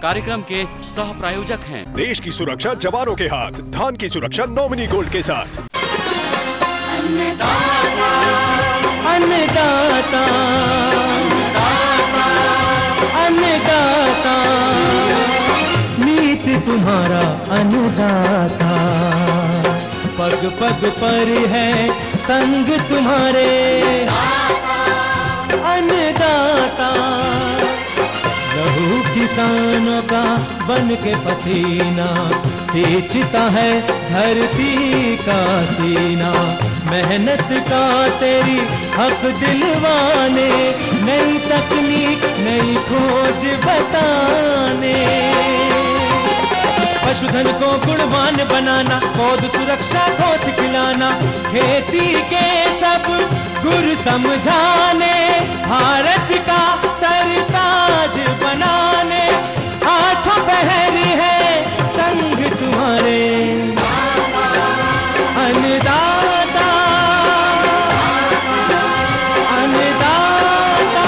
कार्यक्रम के सह प्रायोजक हैं। देश की सुरक्षा जवानों के हाथ, धान की सुरक्षा नॉमिनी गोल्ड के साथ। अन्नदाता, अन्नदाता, अन्नदाता, नीत तुम्हारा अन्नदाता, पग पग पर है संग तुम्हारे अन्नदाता। लहू किसानों का बन के पसीना सींचता है धरती का सीना। मेहनत का तेरी हक दिलवाने, नई तकनीक नई खोज बताने। पशुधन को गुणवान बनाना, पौध सुरक्षा को सिखलाना, खेती के सब गुर समझाने, भारत का सरताज बनाने। आठों पहर है संग तुम्हारे अन्नदाता, अन्नदाता।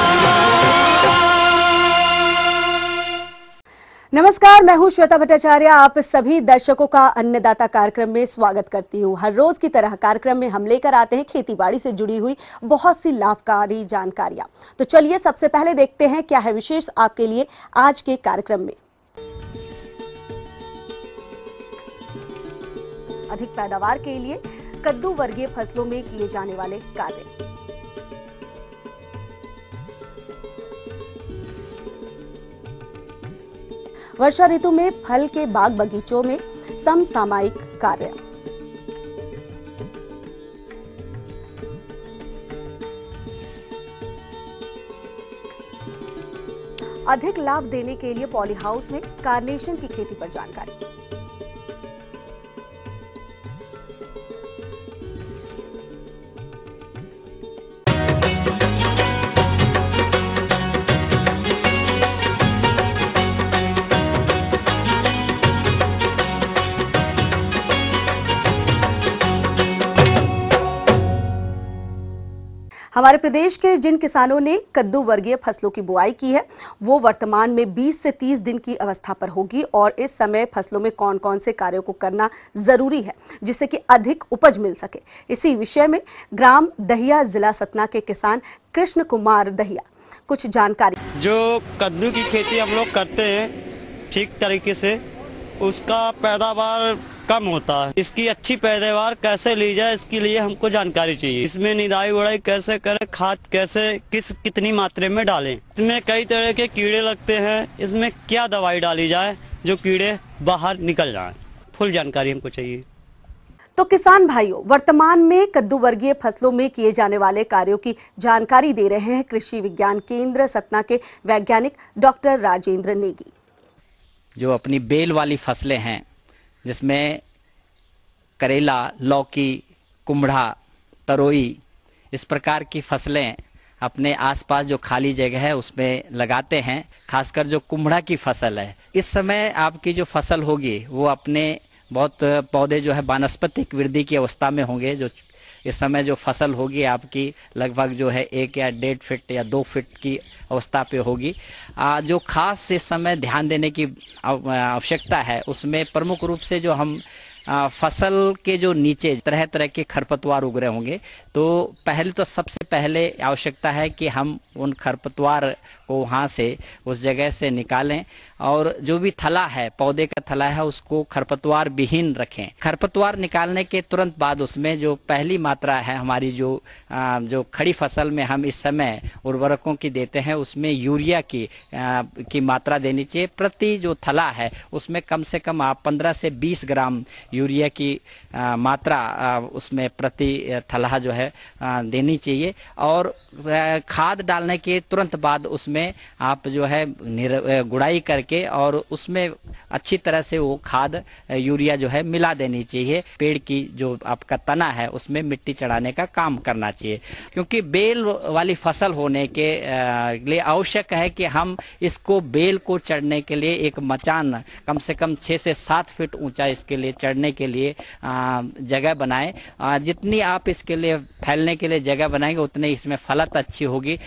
नमस्कार, मैं हूं श्वेता भट्टाचार्य। आप सभी दर्शकों का अन्नदाता कार्यक्रम में स्वागत करती हूं। हर रोज की तरह कार्यक्रम में हम लेकर आते हैं खेतीबाड़ी से जुड़ी हुई बहुत सी लाभकारी जानकारियां। तो चलिए सबसे पहले देखते हैं क्या है विशेष आपके लिए आज के कार्यक्रम में। अधिक पैदावार के लिए कद्दू वर्गीय फसलों में किए जाने वाले कार्य। वर्षा ऋतु में फल के बाग बगीचों में समसामयिक कार्य। अधिक लाभ देने के लिए पॉली हाउस में कार्नेशन की खेती पर जानकारी। हमारे प्रदेश के जिन किसानों ने कद्दू वर्गीय फसलों की बुआई की है वो वर्तमान में 20 से 30 दिन की अवस्था पर होगी और इस समय फसलों में कौन कौन से कार्यों को करना जरूरी है जिससे कि अधिक उपज मिल सके। इसी विषय में ग्राम दहिया जिला सतना के किसान कृष्ण कुमार दहिया कुछ जानकारी। जो कद्दू की खेती हम लोग करते हैं ठीक तरीके से उसका पैदावार कम होता है। इसकी अच्छी पैदावार कैसे ली जाए इसके लिए हमको जानकारी चाहिए। इसमें निदाई उड़ाई कैसे करें, खाद कैसे कितनी मात्रा में डालें, इसमें कई तरह के कीड़े लगते हैं, इसमें क्या दवाई डाली जाए जो कीड़े बाहर निकल जाएं, फुल जानकारी हमको चाहिए। तो किसान भाइयों, वर्तमान में कद्दू वर्गीय फसलों में किए जाने वाले कार्यों की जानकारी दे रहे हैं कृषि विज्ञान केंद्र सतना के वैज्ञानिक डॉक्टर राजेंद्र नेगी। जो अपनी बेल वाली फसलें हैं जिसमें करेला, लौकी, कुम्हड़ा, तरोई इस प्रकार की फसलें अपने आसपास जो खाली जगह है उसमें लगाते हैं। खासकर जो कुम्हड़ा की फसल है इस समय आपकी जो फसल होगी वो अपने बहुत पौधे जो है वानस्पतिक वृद्धि की अवस्था में होंगे। जो इस समय जो फसल होगी आपकी लगभग जो है 1 या 1.5 फीट या 2 फीट की अवस्था पे होगी। जो खास इस समय ध्यान देने की आवश्यकता है उसमें प्रमुख रूप से जो हम फसल के जो नीचे तरह तरह के खरपतवार उग रहे होंगे तो पहले तो सबसे पहले आवश्यकता है कि हम उन खरपतवार को वहाँ से उस जगह से निकालें और जो भी थला है पौधे का थला है उसको खरपतवार विहीन रखें। खरपतवार निकालने के तुरंत बाद उसमें जो पहली मात्रा है हमारी जो खड़ी फसल में हम इस समय उर्वरकों की देते हैं उसमें यूरिया की मात्रा देनी चाहिए। प्रति जो थला है उसमें कम से कम आप 15 से 20 ग्राम यूरिया की मात्रा उसमें प्रति थला जो है देनी चाहिए। और खाद डालने के तुरंत बाद उसमें आप जो है गुड़ाई करके और उसमें अच्छी तरह से वो खाद यूरिया जो है मिला देनी चाहिए। पेड़ की जो आपका तना है उसमें मिट्टी चढ़ाने का काम करना चाहिए क्योंकि बेल वाली फसल होने के लिए आवश्यक है कि हम इसको बेल को चढ़ने के लिए एक मचान कम से कम 6 से 7 फीट ऊंचा इसके लिए चढ़ने के लिए जगह बनाएं। जितनी आप इसके लिए फैलने के लिए जगह बनाएंगे उतने इसमें फलत अच्छी होगी।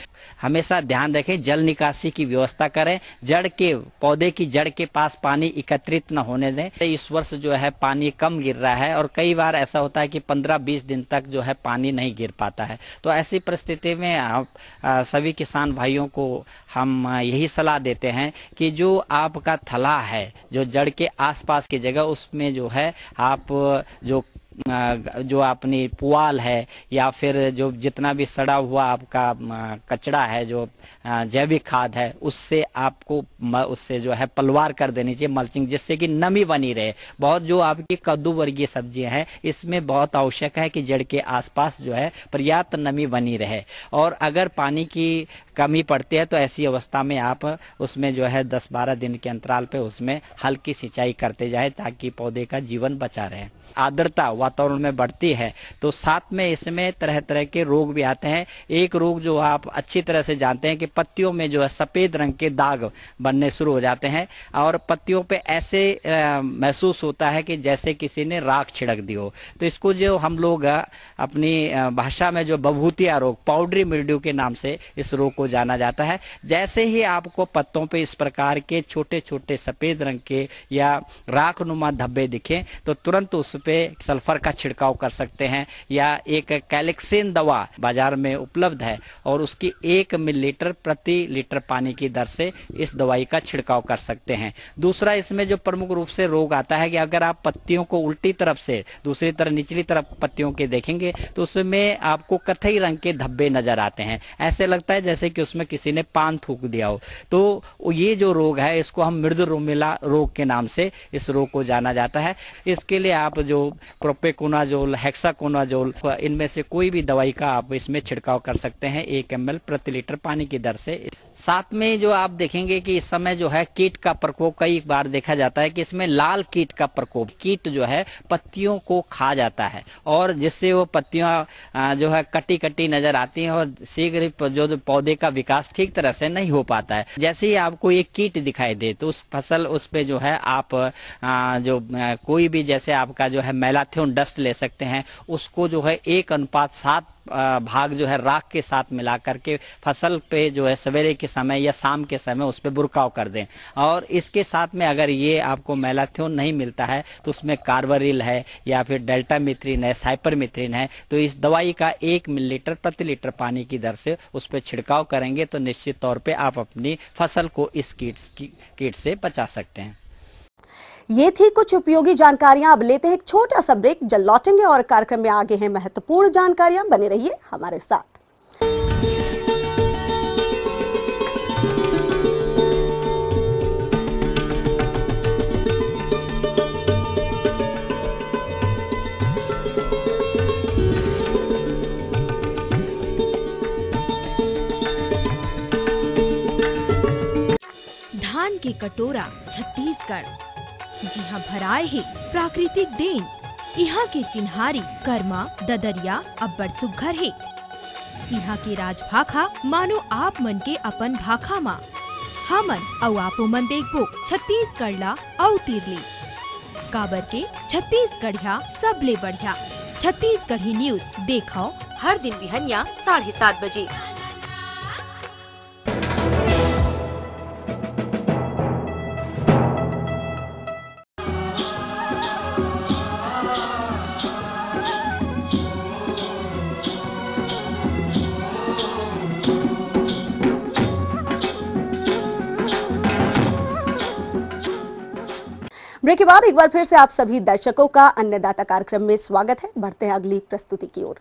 हमेशा ध्यान रखें, जल निकासी की व्यवस्था करें, जड़ के पौधे की जड़ के पास पानी एकत्रित न होने दें। इस वर्ष जो है पानी कम गिर रहा है और कई बार ऐसा होता है कि 15-20 दिन तक जो है पानी नहीं गिर पाता है। तो ऐसी परिस्थिति में आप सभी किसान भाइयों को हम यही सलाह देते हैं कि जो आपका थला है, जो जड़ के आसपास की जगह, उसमें जो है आप जो अपनी पुआल है या फिर जो जितना भी सड़ा हुआ आपका कचरा है, जो जैविक खाद है, उससे आपको उससे जो है पलवार कर देनी चाहिए, मल्चिंग, जिससे कि नमी बनी रहे। बहुत जो आपकी कद्दू वर्गीय सब्जियां हैं इसमें बहुत आवश्यक है कि जड़ के आसपास जो है पर्याप्त नमी बनी रहे। और अगर पानी की कमी पड़ती है तो ऐसी अवस्था में आप उसमें जो है 10-12 दिन के अंतराल पे उसमें हल्की सिंचाई करते जाए ताकि पौधे का जीवन बचा रहे। आर्द्रता वातावरण में बढ़ती है तो साथ में इसमें तरह तरह के रोग भी आते हैं। एक रोग जो आप अच्छी तरह से जानते हैं कि पत्तियों में जो है सफ़ेद रंग के दाग बनने शुरू हो जाते हैं और पत्तियों पे ऐसे महसूस होता है कि जैसे किसी ने राख छिड़क दी हो। तो इसको जो हम लोग अपनी भाषा में जो बभूतिया रोग, पाउडरी मिल्ड्यू के नाम से इस रोग को जाना जाता है। जैसे ही आपको पत्तों पे इस प्रकार के छोटे छोटे सफ़ेद रंग के या राखनुमा धब्बे दिखें तो तुरंत उस पे सल्फर का छिड़काव कर सकते हैं, या एक कैलेक्सिन दवा बाजार में उपलब्ध है और उसकी 1 मिलीलीटर प्रति लीटर पानी की दर से इस दवाई का छिड़काव कर सकते हैं। दूसरा इसमें जो प्रमुख रूप से रोग आता है कि अगर आप पत्तियों को उल्टी तरफ से दूसरी तरफ निचली तरफ पत्तियों के देखेंगे तो उसमें आपको कथई रंग के धब्बे नजर आते हैं। ऐसे लगता है जैसे कि उसमें किसी ने पान थूक दिया हो। तो ये जो रोग है इसको हम मृदु रोमिला रोग के नाम से इस रोग को जाना जाता है। इसके लिए आप जो प्रोपेकोनाजोल, हेक्साकोनाजोल, इनमें से कोई भी दवाई का आप इसमें छिड़काव कर सकते हैं 1 ml प्रति लीटर पानी की दर से। साथ में जो आप देखेंगे कि इस समय जो है कीट का प्रकोप कई बार देखा जाता है कि इसमें लाल कीट का प्रकोप, कीट जो है पत्तियों को खा जाता है और जिससे वो पत्तियां जो है कटी कटी नजर आती हैं और शीघ्र ही जो पौधे का विकास ठीक तरह से नहीं हो पाता है। जैसे ही आपको एक कीट दिखाई दे तो उस फसल उस पे जो है आप कोई भी जैसे आपका जो है मैलाथियन डस्ट ले सकते हैं, उसको जो है 1:7 भाग जो है राख के साथ मिला करके फसल पे जो है सवेरे के समय या शाम के समय उस पे बुरकाव कर दें। और इसके साथ में अगर ये आपको मैलाथियन नहीं मिलता है तो उसमें कार्बारिल है या फिर डेल्टामिथ्रिन है, साइपरमिथ्रिन है, तो इस दवाई का 1 मिलीलीटर प्रति लीटर पानी की दर से उस पर छिड़काव करेंगे तो निश्चित तौर पे आप अपनी फसल को इस कीट से बचा सकते हैं। ये थी कुछ उपयोगी जानकारियां। अब लेते हैं एक छोटा सा ब्रेक, जल्द लौटेंगे और कार्यक्रम में आगे हैं महत्वपूर्ण जानकारियां। बने रहिए हमारे साथ। धान के कटोरा छत्तीसगढ़, जी हाँ, भराए है प्राकृतिक देन। यहाँ के चिन्हारी कर्मा ददरिया अब्बड़ सुघ्घर है। यहाँ के राजभाखा मानो आप मन के अपन भाखा मा हमन अउ आपो मन देखबो छत्तीसगढ़ ला अउ तीरली काबर के छत्तीसगढ़िया सबले बढ़िया। छत्तीसगढ़ी न्यूज देखो हर दिन बिहनिया 7:30 बजे। ब्रेक के बाद एक बार फिर से आप सभी दर्शकों का अन्नदाता कार्यक्रम में स्वागत है। बढ़ते हैं अगली प्रस्तुति की ओर।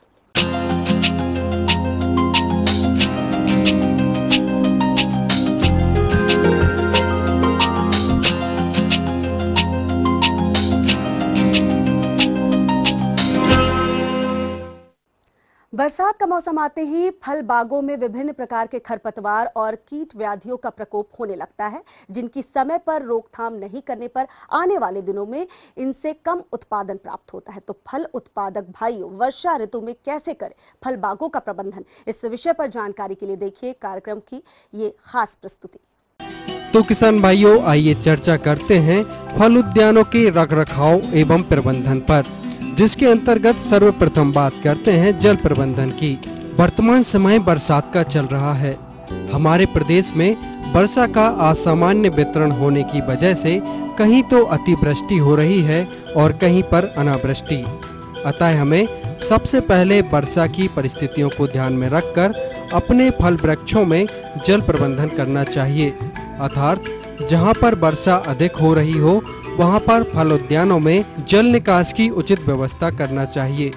बरसात का मौसम आते ही फल बागों में विभिन्न प्रकार के खरपतवार और कीट व्याधियों का प्रकोप होने लगता है, जिनकी समय पर रोकथाम नहीं करने पर आने वाले दिनों में इनसे कम उत्पादन प्राप्त होता है। तो फल उत्पादक भाइयों वर्षा ऋतु में कैसे करें फल बागों का प्रबंधन, इस विषय पर जानकारी के लिए देखिए कार्यक्रम की ये खास प्रस्तुति। तो किसान भाइयों, आइए चर्चा करते हैं फल उद्यानों के रखरखाव एवं प्रबंधन पर। जिसके अंतर्गत सर्वप्रथम बात करते हैं जल प्रबंधन की। वर्तमान समय बरसात का चल रहा है। हमारे प्रदेश में वर्षा का असामान्य वितरण होने की वजह से कहीं तो अतिवृष्टि हो रही है और कहीं पर अनावृष्टि। अतः हमें सबसे पहले वर्षा की परिस्थितियों को ध्यान में रखकर अपने फल वृक्षों में जल प्रबंधन करना चाहिए। अर्थात जहां पर वर्षा अधिक हो रही हो वहां पर फल उद्यानों में जल निकास की उचित व्यवस्था करना चाहिए,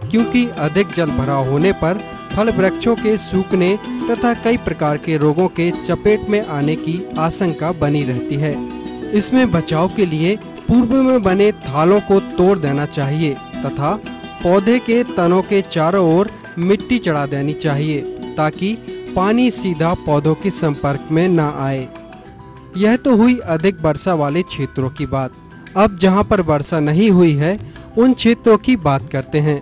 क्योंकि अधिक जल भराव होने पर फल वृक्षों के सूखने तथा कई प्रकार के रोगों के चपेट में आने की आशंका बनी रहती है। इसमें बचाव के लिए पूर्व में बने थालों को तोड़ देना चाहिए तथा पौधे के तनों के चारों ओर मिट्टी चढ़ा देनी चाहिए, ताकि पानी सीधा पौधों के संपर्क में न आए। यह तो हुई अधिक वर्षा वाले क्षेत्रों की बात। अब जहां पर वर्षा नहीं हुई है उन क्षेत्रों की बात करते हैं।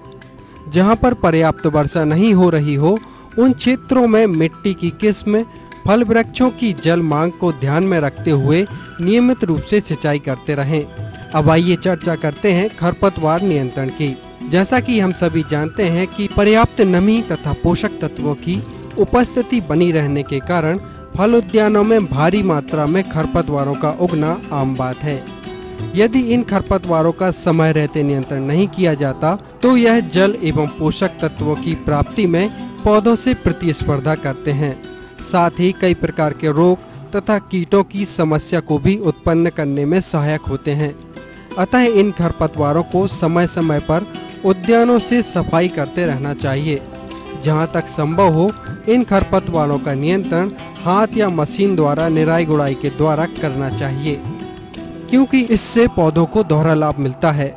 जहां पर पर्याप्त वर्षा नहीं हो रही हो उन क्षेत्रों में मिट्टी की किस्म, फल वृक्षों की जल मांग को ध्यान में रखते हुए नियमित रूप से सिंचाई करते रहें। अब आइए चर्चा करते हैं खरपतवार नियंत्रण की। जैसा कि हम सभी जानते हैं कि पर्याप्त नमी तथा पोषक तत्वों की उपस्थिति बनी रहने के कारण फल उद्यानों में भारी मात्रा में खरपतवारों का उगना आम बात है। यदि इन खरपतवारों का समय रहते नियंत्रण नहीं किया जाता तो यह जल एवं पोषक तत्वों की प्राप्ति में पौधों से प्रतिस्पर्धा करते हैं। साथ ही कई प्रकार के रोग तथा कीटों की समस्या को भी उत्पन्न करने में सहायक होते हैं। अतः इन खरपतवारों को समय समय पर उद्यानों से सफाई करते रहना चाहिए। जहां तक संभव हो इन खरपतवारों का नियंत्रण हाथ या मशीन द्वारा निराई गुड़ाई के द्वारा करना चाहिए, क्योंकि इससे पौधों को दोहरा लाभ मिलता है।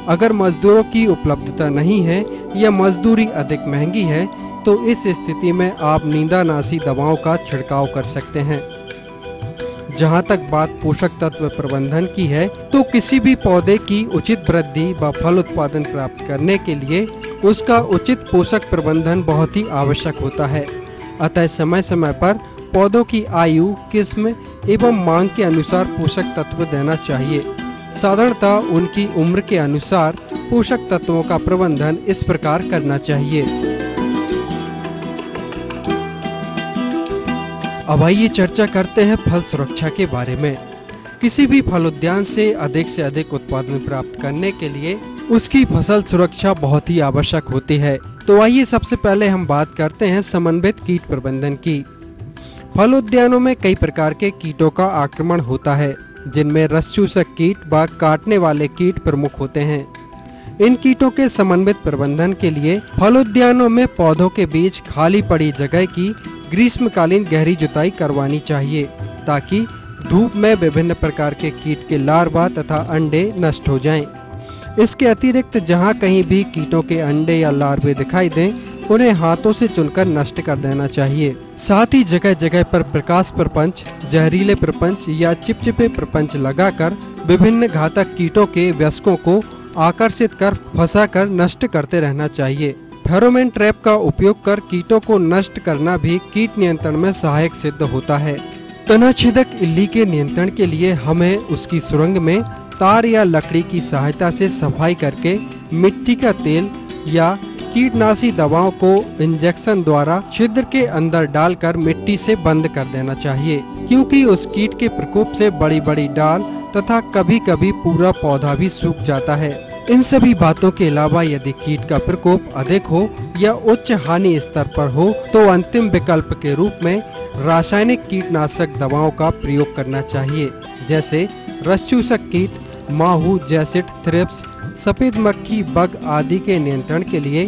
अगर मजदूरों की उपलब्धता नहीं है या मजदूरी अधिक महंगी है तो इस स्थिति में आप नींदानाशी दवाओं का छिड़काव कर सकते हैं। जहां तक बात पोषक तत्व प्रबंधन की है तो किसी भी पौधे की उचित वृद्धि व फल उत्पादन प्राप्त करने के लिए उसका उचित पोषक प्रबंधन बहुत ही आवश्यक होता है। अतः समय समय पर पौधों की आयु, किस्म एवं मांग के अनुसार पोषक तत्व देना चाहिए। साधारणतः उनकी उम्र के अनुसार पोषक तत्वों का प्रबंधन इस प्रकार करना चाहिए। अब आइए चर्चा करते हैं फल सुरक्षा के बारे में। किसी भी फल उद्यान से अधिक उत्पादन प्राप्त करने के लिए उसकी फसल सुरक्षा बहुत ही आवश्यक होती है। तो आइए सबसे पहले हम बात करते हैं समन्वित कीट प्रबंधन की। फल उद्यानों में कई प्रकार के कीटों का आक्रमण होता है, जिनमें रस चूसक कीट व काटने वाले कीट प्रमुख होते हैं। इन कीटों के समन्वित प्रबंधन के लिए फल उद्यानों में पौधों के बीच खाली पड़ी जगह की ग्रीष्मकालीन गहरी जुताई करवानी चाहिए, ताकि धूप में विभिन्न प्रकार के कीट के लार्वा तथा अंडे नष्ट हो जाएं। इसके अतिरिक्त जहां कहीं भी कीटों के अंडे या लार्वे दिखाई दें उन्हें हाथों से चुनकर नष्ट कर देना चाहिए। साथ ही जगह जगह पर प्रकाश प्रपंच, जहरीले प्रपंच या चिपचिपे प्रपंच लगाकर विभिन्न घातक कीटों के वयस्कों को आकर्षित कर फंसाकर नष्ट करते रहना चाहिए। फेरोमोन ट्रैप का उपयोग कर कीटों को नष्ट करना भी कीट नियंत्रण में सहायक सिद्ध होता है। तनाछेदक इल्ली के नियंत्रण के लिए हमें उसकी सुरंग में तार या लकड़ी की सहायता से सफाई करके मिट्टी का तेल या कीटनाशी दवाओं को इंजेक्शन द्वारा छिद्र के अंदर डालकर मिट्टी से बंद कर देना चाहिए, क्योंकि उस कीट के प्रकोप से बड़ी बड़ी डाल तथा कभी कभी पूरा पौधा भी सूख जाता है। इन सभी बातों के अलावा यदि कीट का प्रकोप अधिक हो या उच्च हानि स्तर पर हो तो अंतिम विकल्प के रूप में रासायनिक कीटनाशक दवाओं का प्रयोग करना चाहिए, जैसे रस चूसक कीट, माहू, जैसिड, थ्रिप्स, सफेद मक्खी, बग आदि के नियंत्रण के लिए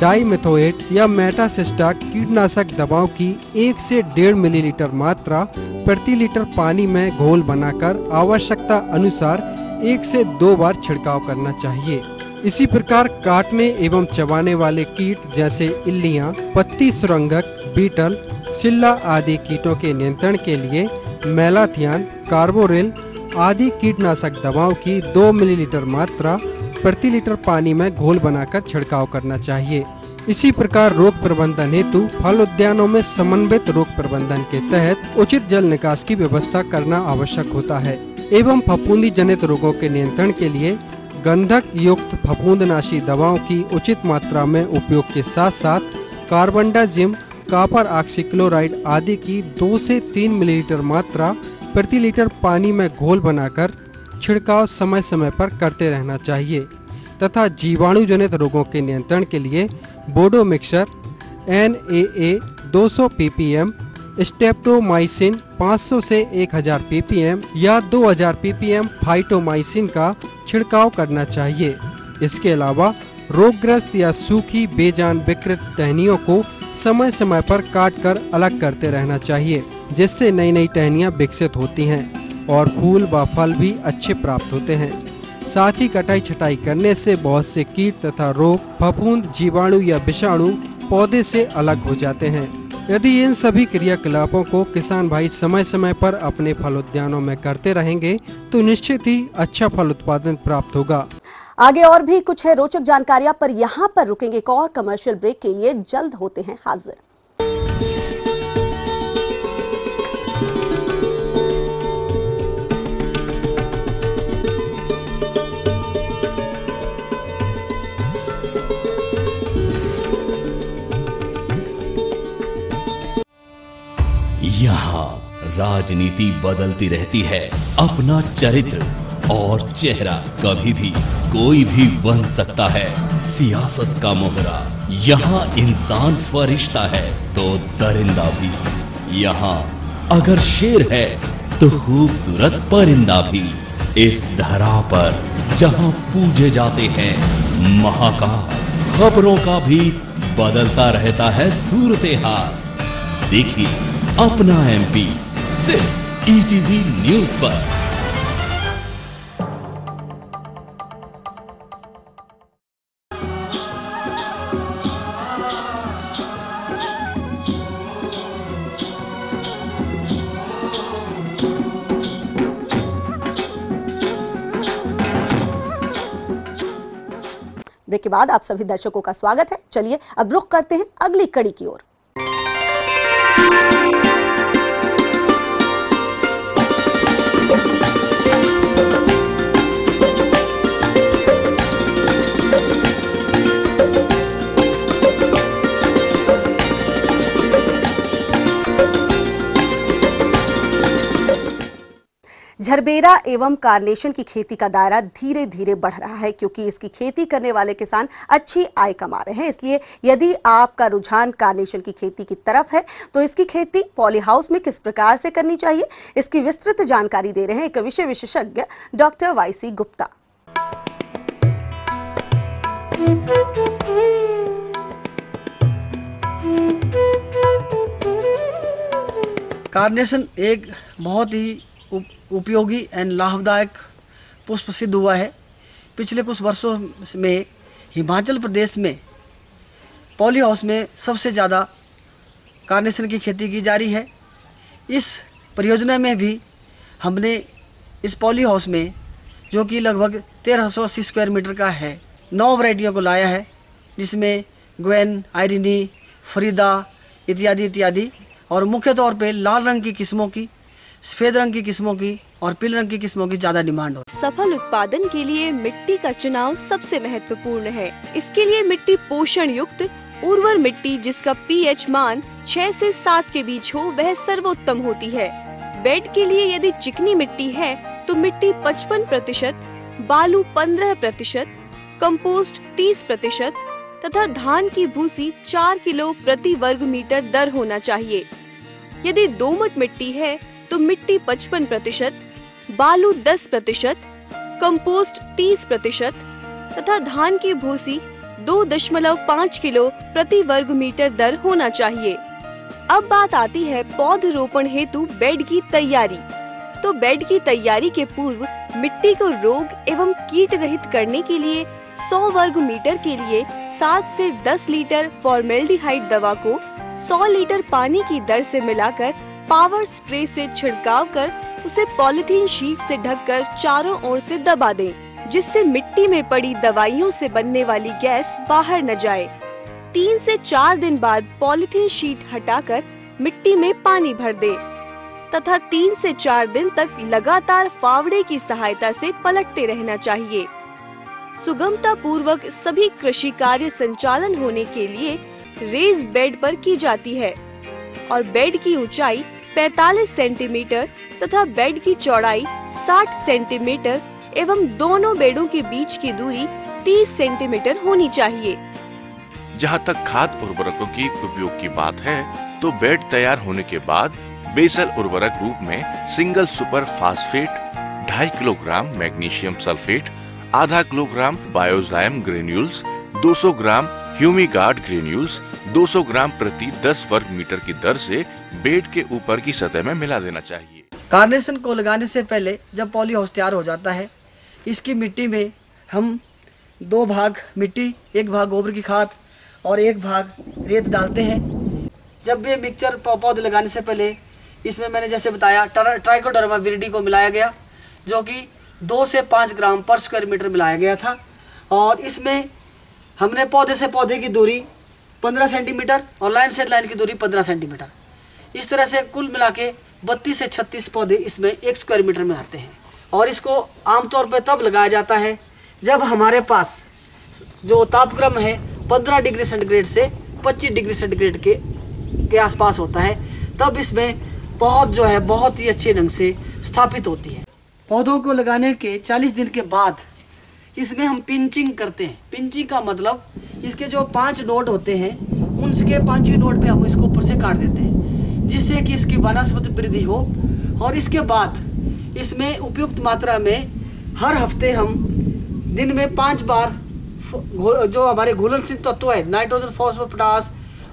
डाइमेथोएट या मेटासिस्टा कीटनाशक दवाओं की 1 से 1.5 मिलीलीटर मात्रा प्रति लीटर पानी में घोल बनाकर आवश्यकता अनुसार 1 से 2 बार छिड़काव करना चाहिए। इसी प्रकार काटने एवं चबाने वाले कीट जैसे इल्लियां, पत्ती सुरंगक, बीटल, सिल्ला आदि कीटों के नियंत्रण के लिए मेलाथियान, कार्बोरिल आदि कीटनाशक दवाओं की 2 मिलीलीटर मात्रा प्रति लीटर पानी में घोल बनाकर छिड़काव करना चाहिए। इसी प्रकार रोग प्रबंधन हेतु फल उद्यानों में समन्वित रोग प्रबंधन के तहत उचित जल निकास की व्यवस्था करना आवश्यक होता है एवं फफूंदी जनित रोगों के नियंत्रण के लिए गंधक युक्त फफूंदनाशी दवाओं की उचित मात्रा में उपयोग के साथ साथ कार्बेंडाजिम, कॉपर ऑक्सीक्लोराइड आदि की 2 से 3 मिलीलीटर मात्रा प्रति लीटर पानी में घोल बनाकर छिड़काव समय समय पर करते रहना चाहिए तथा जीवाणु जनित रोगों के नियंत्रण के लिए Bodo mixer NAA 200 ppm, streptomycin 500 से 1000 ppm या 2000 ppm फाइटोमाइसिन का छिड़काव करना चाहिए। इसके अलावा रोगग्रस्त या सूखी बेजान विकृत टहनियों को समय समय पर काटकर अलग करते रहना चाहिए, जिससे नई नई टहनियाँ विकसित होती हैं और फूल व फल भी अच्छे प्राप्त होते हैं। साथ ही कटाई छटाई करने से बहुत से कीट तथा रोग, फफूंद, जीवाणु या विषाणु पौधे से अलग हो जाते हैं। यदि इन सभी क्रियाकलापों को किसान भाई समय समय पर अपने फल उद्यानों में करते रहेंगे तो निश्चित ही अच्छा फल उत्पादन प्राप्त होगा। आगे और भी कुछ है रोचक जानकारियां, पर यहाँ पर रुकेंगे एक और कमर्शियल ब्रेक के लिए। जल्द होते हैं हाजिर। यहाँ राजनीति बदलती रहती है, अपना चरित्र और चेहरा कभी भी कोई भी बन सकता है। सियासत का मोहरा यहाँ इंसान फरिश्ता है तो दरिंदा भी, यहाँ अगर शेर है तो खूबसूरत परिंदा भी। इस धरा पर जहाँ पूजे जाते हैं महाकाल, खबरों का भी बदलता रहता है सूरते हाल। देखिए अपना MP सिर्फ ETV न्यूज पर। ब्रेक के बाद आप सभी दर्शकों का स्वागत है। चलिए अब रुख करते हैं अगली कड़ी की ओर। झरबेरा एवं कार्नेशन की खेती का दायरा धीरे धीरे बढ़ रहा है, क्योंकि इसकी खेती करने वाले किसान अच्छी आय कमा रहे हैं। इसलिए यदि आपका रुझान कार्नेशन की खेती की तरफ है तो इसकी खेती पॉली हाउस में किस प्रकार से करनी चाहिए, इसकी विस्तृत जानकारी दे रहे हैं एक विषय विशेषज्ञ डॉक्टर YC गुप्ता। कार्नेशन एक बहुत ही उपयोगी एंड लाभदायक पुष्प सिद्ध हुआ है। पिछले कुछ वर्षों में हिमाचल प्रदेश में पॉली हाउस में सबसे ज़्यादा कार्नेशन की खेती की जा रही है। इस परियोजना में भी हमने इस पॉली हाउस में, जो कि लगभग 1380 स्क्वायर मीटर का है, 9 वैरायटियों को लाया है, जिसमें ग्वेन, आयरिनी, फरीदा इत्यादि इत्यादि, और मुख्य तौर पे लाल रंग की किस्मों की, सफेद रंग की किस्मों की और पीले रंग की किस्मों की ज्यादा डिमांड हो। सफल उत्पादन के लिए मिट्टी का चुनाव सबसे महत्वपूर्ण है। इसके लिए मिट्टी पोषण युक्त उर्वर मिट्टी जिसका pH मान 6 से 7 के बीच हो, वह सर्वोत्तम होती है। बेड के लिए यदि चिकनी मिट्टी है तो मिट्टी 55%, बालू 15%, कंपोस्ट 30% तथा धान की भूसी 4 किलो प्रति वर्ग मीटर दर होना चाहिए। यदि दोमट मिट्टी है तो मिट्टी 55%, बालू 10%, कंपोस्ट 30% तथा धान की भूसी 2.5 किलो प्रति वर्ग मीटर दर होना चाहिए। अब बात आती है पौधरोपण हेतु बेड की तैयारी। तो बेड की तैयारी के पूर्व मिट्टी को रोग एवं कीट रहित करने के लिए 100 वर्ग मीटर के लिए 7 से 10 लीटर फॉर्मेल्डिहाइड दवा को 100 लीटर पानी की दर से मिलाकर पावर स्प्रे से छिड़काव कर उसे पॉलीथीन शीट से ढककर चारों ओर से दबा दें, जिससे मिट्टी में पड़ी दवाइयों से बनने वाली गैस बाहर न जाए। 3 से 4 दिन बाद पॉलीथीन शीट हटाकर मिट्टी में पानी भर दें तथा 3 से 4 दिन तक लगातार फावड़े की सहायता से पलटते रहना चाहिए। सुगमता पूर्वक सभी कृषि कार्य संचालन होने के लिए रेज बेड पर की जाती है और बेड की ऊंचाई 45 सेंटीमीटर तथा बेड की चौड़ाई 60 सेंटीमीटर एवं दोनों बेडों के बीच की दूरी 30 सेंटीमीटर होनी चाहिए। जहां तक खाद उर्वरकों की उपयोग की बात है तो बेड तैयार होने के बाद बेसल उर्वरक रूप में single super phosphate 2.5 kilogram magnesium sulphate, आधा किलोग्राम बायोजाइम ग्रेन्यूल्स, 200 ग्राम ह्यूमिगार्ड ग्रेन्यूल्स 200 ग्राम प्रति 10 वर्ग मीटर की दर से बेड के ऊपर की सतह में मिला देना चाहिए। कार्नेशन को लगाने से पहले जब पॉली हाउस तैयार हो जाता है, इसकी मिट्टी में हम 2 भाग मिट्टी, 1 भाग गोबर की खाद और 1 भाग रेत डालते हैं। जब भी मिक्सचर पौधे लगाने से पहले इसमें मैंने जैसे बताया ट्राइकोडर्मा विरिडी को मिलाया गया, जो कि 2 से 5 ग्राम पर स्क्वायर मीटर मिलाया गया था। और इसमें हमने पौधे से पौधे की दूरी 15 सेंटीमीटर और लाइन से लाइन की दूरी 15 सेंटीमीटर, इस तरह से कुल मिला के 32 से 36 पौधे इसमें 1 स्क्वायर मीटर में आते हैं। और इसको आमतौर पर तब लगाया जाता है जब हमारे पास जो तापक्रम है 15 डिग्री सेंटीग्रेड से 25 डिग्री सेंटीग्रेड के आसपास होता है, तब इसमें पौध जो है बहुत ही अच्छे ढंग से स्थापित होती है। पौधों को लगाने के 40 दिन के बाद इसमें हम पिंचिंग करते हैं। पिंचिंग का मतलब इसके जो 5 नोड होते हैं, उनके 5 नोड पे हम इसको ऊपर से काट देते हैं, जिससे कि इसकी वनस्पति वृद्धि हो। और इसके बाद इसमें उपयुक्त मात्रा में हर हफ्ते हम दिन में 5 बार जो हमारे घुलनशील तत्व है, नाइट्रोजन, फॉस्फोरस, पोटास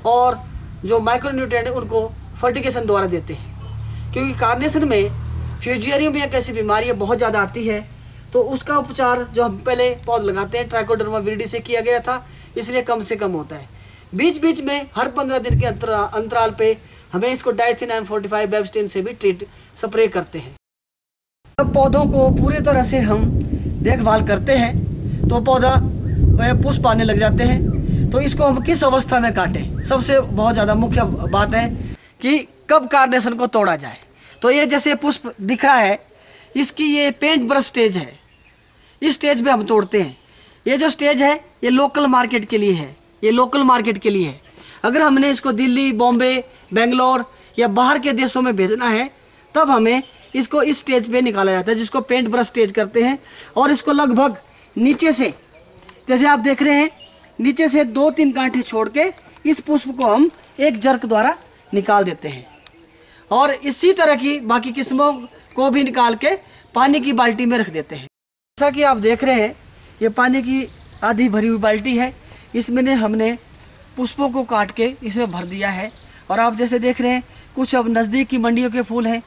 और जो माइक्रोन्यूट्रिएंट है, उनको फर्टिगेशन द्वारा देते हैं। क्योंकि कार्नेशन में फ्यूजियरियम एक ऐसी बीमारी बहुत ज़्यादा आती है, तो उसका उपचार जो हम पहले पौध लगाते हैं ट्राइकोडर्मा विरिडी से किया गया था, इसलिए कम से कम होता है। बीच बीच में हर 15 दिन के अंतराल पे हमें इसको डाइथिन M45 बेबस्टिन से भी स्प्रे करते हैं। जब पौधों को पूरी तरह से हम देखभाल करते हैं तो पौधा पुष्प आने लग जाते हैं। तो इसको हम किस अवस्था में काटें, सबसे बहुत ज़्यादा मुख्य बात है कि कब कार्नेशन को तोड़ा जाए। तो ये जैसे पुष्प दिख रहा है, इसकी ये पेंट ब्रश स्टेज है, इस स्टेज पे हम तोड़ते हैं। ये जो स्टेज है ये लोकल मार्केट के लिए है, ये लोकल मार्केट के लिए है। अगर हमने इसको दिल्ली, बॉम्बे, बेंगलोर या बाहर के देशों में भेजना है, तब हमें इसको इस स्टेज पे निकाला जाता है, जिसको पेंट ब्रश स्टेज करते हैं। और इसको लगभग नीचे से, जैसे आप देख रहे हैं, नीचे से 2-3 गांठें छोड़ के इस पुष्प को हम एक जर्क द्वारा निकाल देते हैं। और इसी तरह की बाकी किस्मों को भी निकाल के पानी की बाल्टी में रख देते हैं। जैसा कि आप देख रहे हैं, ये पानी की आधी भरी हुई बाल्टी है, इसमें हमने पुष्पों को काट के इसमें भर दिया है। और आप जैसे देख रहे हैं, कुछ अब नज़दीक की मंडियों के फूल हैं,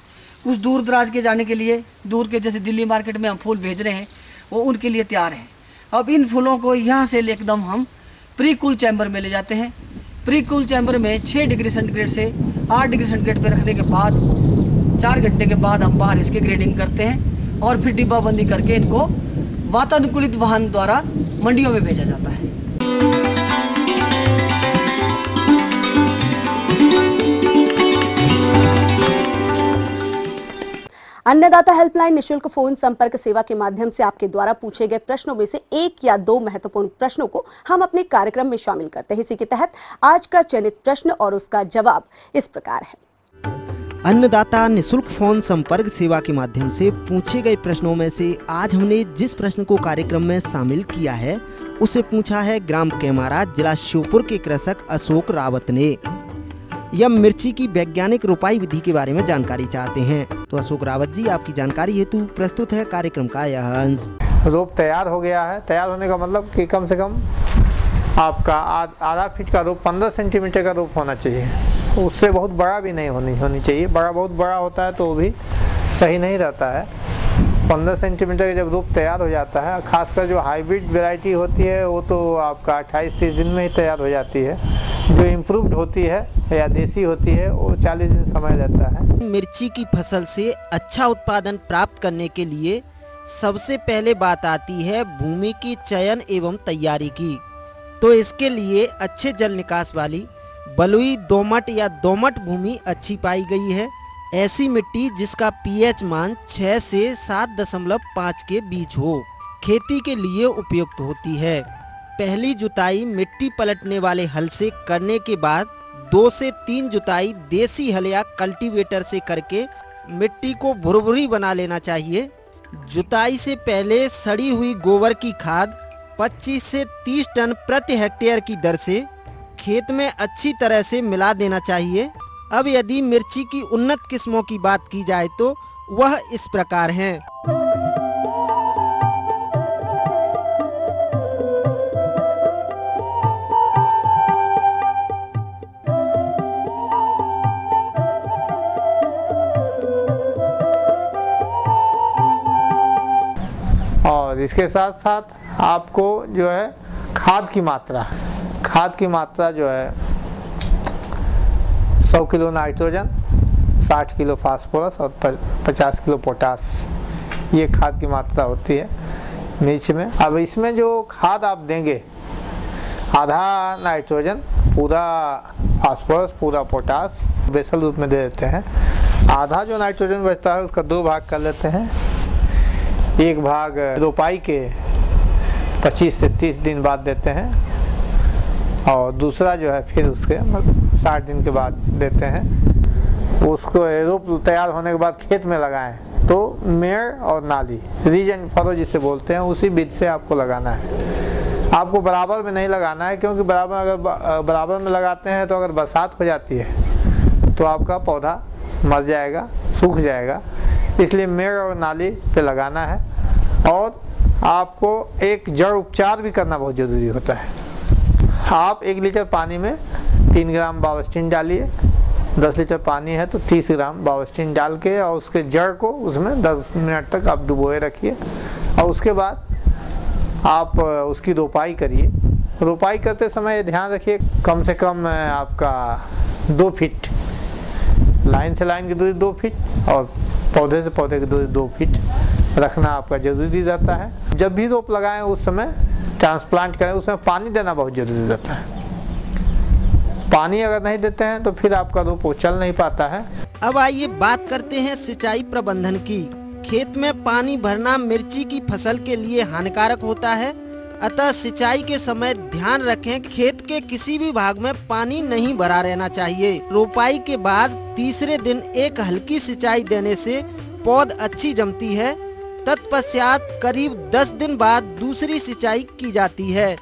कुछ दूर दराज के जाने के लिए, दूर के जैसे दिल्ली मार्केट में हम फूल भेज रहे हैं, वो उनके लिए तैयार है। अब इन फूलों को यहाँ से एकदम हम प्री कूल चैम्बर में ले जाते हैं। प्री कूल चैम्बर में 6 डिग्री सेंटीग्रेड से 8 डिग्री सेंटीग्रेड पे रखने के बाद 4 घंटे के बाद हम बाहर इसकी ग्रेडिंग करते हैं और फिर डिब्बाबंदी करके इनको वातानुकूलित वाहन द्वारा मंडियों में भेजा जाता है। अन्नदाता हेल्पलाइन निशुल्क फोन संपर्क सेवा के माध्यम से आपके द्वारा पूछे गए प्रश्नों में से 1 या 2 महत्वपूर्ण प्रश्नों को हम अपने कार्यक्रम में शामिल करते हैं। इसी के तहत आज का चयनित प्रश्न और उसका जवाब इस प्रकार है। अन्नदाता निशुल्क फोन संपर्क सेवा के माध्यम से पूछे गए प्रश्नों में से आज हमने जिस प्रश्न को कार्यक्रम में शामिल किया है, उसे पूछा है ग्राम कैमारा, जिला श्योपुर के कृषक अशोक रावत ने। यह मिर्ची की वैज्ञानिक रोपाई विधि के बारे में जानकारी चाहते हैं। तो अशोक रावत जी, आपकी जानकारी हेतु प्रस्तुत है कार्यक्रम का यह अंश। रोप तैयार हो गया है। तैयार होने का मतलब कि कम से कम आपका आधा फीट का रोप 15 सेंटीमीटर का रोप होना चाहिए। उससे बहुत बड़ा भी नहीं होनी चाहिए। बहुत बड़ा होता है तो वो भी सही नहीं रहता है। 15 सेंटीमीटर का जब रोप तैयार हो जाता है, खासकर जो हाइब्रिड वैरायटी होती है वो तो आपका 28-30 दिन में ही तैयार हो जाती है। जो इम्प्रूव्ड होती है या देसी होती है वो 40 दिन समय लेता है। मिर्ची की फसल से अच्छा उत्पादन प्राप्त करने के लिए सबसे पहले बात आती है भूमि की चयन एवं तैयारी की। तो इसके लिए अच्छे जल निकास वाली बलुई, दोमट या दोमट भूमि अच्छी पाई गई है। ऐसी मिट्टी जिसका pH मान 6 से 7.5 के बीच हो। खेती के लिए उपयुक्त होती है। पहली जुताई मिट्टी पलटने वाले हल से करने के बाद 2 से 3 जुताई देसी हल या कल्टीवेटर से करके मिट्टी को भुरभुरी बना लेना चाहिए। जुताई से पहले सड़ी हुई गोबर की खाद 25 से 30 टन प्रति हेक्टेयर की दर से खेत में अच्छी तरह से मिला देना चाहिए। अब यदि मिर्ची की उन्नत किस्मों की बात की जाए तो वह इस प्रकार हैं। और इसके साथ साथ आपको जो है खाद की मात्रा जो है 100 किलो नाइट्रोजन, 60 किलो फास्फोरस और 50 किलो पोटास, ये खाद की मात्रा होती है मिर्च में। अब इसमें जो खाद आप देंगे, आधा नाइट्रोजन, पूरा फास्फोरस, पूरा पोटास बेसल रूप में दे देते हैं। आधा जो नाइट्रोजन बचता है उसका 2 भाग कर लेते हैं। एक भाग रोपाई के 25 से 30 दिन बाद देते हैं और दूसरा जो है फिर उसके 60 दिन के बाद देते हैं। उसको रोप तैयार होने के बाद खेत में लगाएं तो मेड़ और नाली, रीज एंड फरो जिसे बोलते हैं, उसी विधि से आपको लगाना है। आपको बराबर में नहीं लगाना है, क्योंकि बराबर में लगाते हैं तो अगर बरसात हो जाती है तो आपका पौधा मर जाएगा, सूख जाएगा। इसलिए मेड़ और नाली पे लगाना है। और आपको एक जड़ उपचार भी करना बहुत ज़रूरी होता है। आप 1 लीटर पानी में 3 ग्राम बावस्टीन डालिए। 10 लीटर पानी है तो 30 ग्राम बावस्टीन डाल के और उसके जड़ को उसमें 10 मिनट तक आप डुबोए रखिए और उसके बाद आप उसकी रोपाई करिए। रोपाई करते समय ध्यान रखिए कम से कम आपका 2 फीट, लाइन से लाइन की दूरी 2 फीट और पौधे से पौधे की दूरी 2 फीट रखना आपका जरूरी रहता है। जब भी रोप लगाएं उस समय ट्रांसप्लांट करें, उसमें पानी देना बहुत जरूरी रहता है। पानी अगर नहीं देते हैं तो फिर आपका रोप चल नहीं पाता है। अब आइए बात करते हैं सिंचाई प्रबंधन की। खेत में पानी भरना मिर्ची की फसल के लिए हानिकारक होता है, अतः सिंचाई के समय ध्यान रखें खेत के किसी भी भाग में पानी नहीं भरा रहना चाहिए। रोपाई के बाद तीसरे दिन एक हल्की सिंचाई देने से पौध अच्छी जमती है। तत्पश्चात करीब 10 दिन बाद दूसरी सिंचाई की जाती है।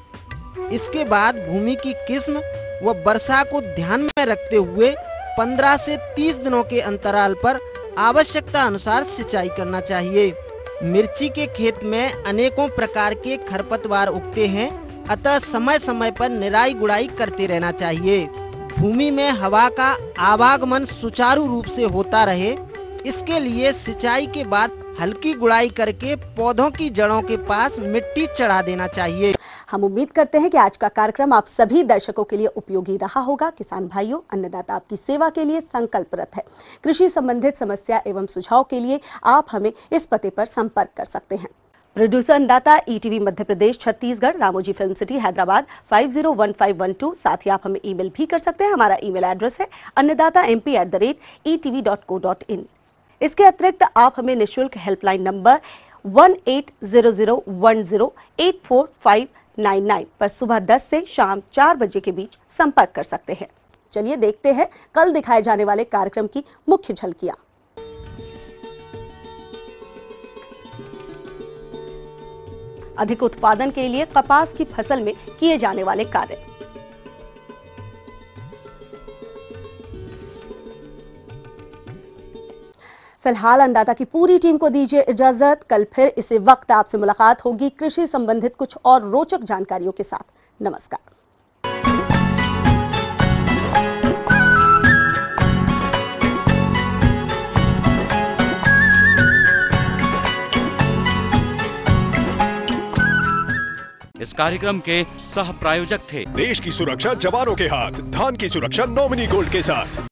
इसके बाद भूमि की किस्म व वर्षा को ध्यान में रखते हुए 15 से 30 दिनों के अंतराल पर आवश्यकता अनुसार सिंचाई करना चाहिए। मिर्ची के खेत में अनेकों प्रकार के खरपतवार उगते हैं, अतः समय समय पर निराई गुड़ाई करते रहना चाहिए। भूमि में हवा का आवागमन सुचारू रूप से होता रहे, इसके लिए सिंचाई के बाद हल्की गुड़ाई करके पौधों की जड़ों के पास मिट्टी चढ़ा देना चाहिए। हम उम्मीद करते हैं कि आज का कार्यक्रम आप सभी दर्शकों के लिए उपयोगी रहा होगा। किसान भाइयों, अन्नदाता आपकी सेवा के लिए संकल्परत है। कृषि संबंधित समस्या एवं सुझाव के लिए आप हमें इस पते पर संपर्क कर सकते हैं। प्रोड्यूसर अन्नदाता, ETV Madhya Pradesh, Chhattisgarh, Ramoji film city, Hyderabad 501512। साथ ही आप हमें ईमेल भी कर सकते हैं। हमारा ईमेल एड्रेस है annadatamp@etv.co.in। इसके अतिरिक्त आप हमें निःशुल्क हेल्पलाइन नंबर 180010845999 पर सुबह 10 से शाम 4 बजे के बीच संपर्क कर सकते हैं। चलिए देखते हैं कल दिखाए जाने वाले कार्यक्रम की मुख्य झलकियां। अधिक उत्पादन के लिए कपास की फसल में किए जाने वाले कार्य। फिलहाल अन्नदाता की पूरी टीम को दीजिए इजाजत। कल फिर इसी वक्त आपसे मुलाकात होगी कृषि संबंधित कुछ और रोचक जानकारियों के साथ। नमस्कार। इस कार्यक्रम के सह प्रायोजक थे देश की सुरक्षा जवानों के हाथ, धान की सुरक्षा नॉमिनी गोल्ड के साथ।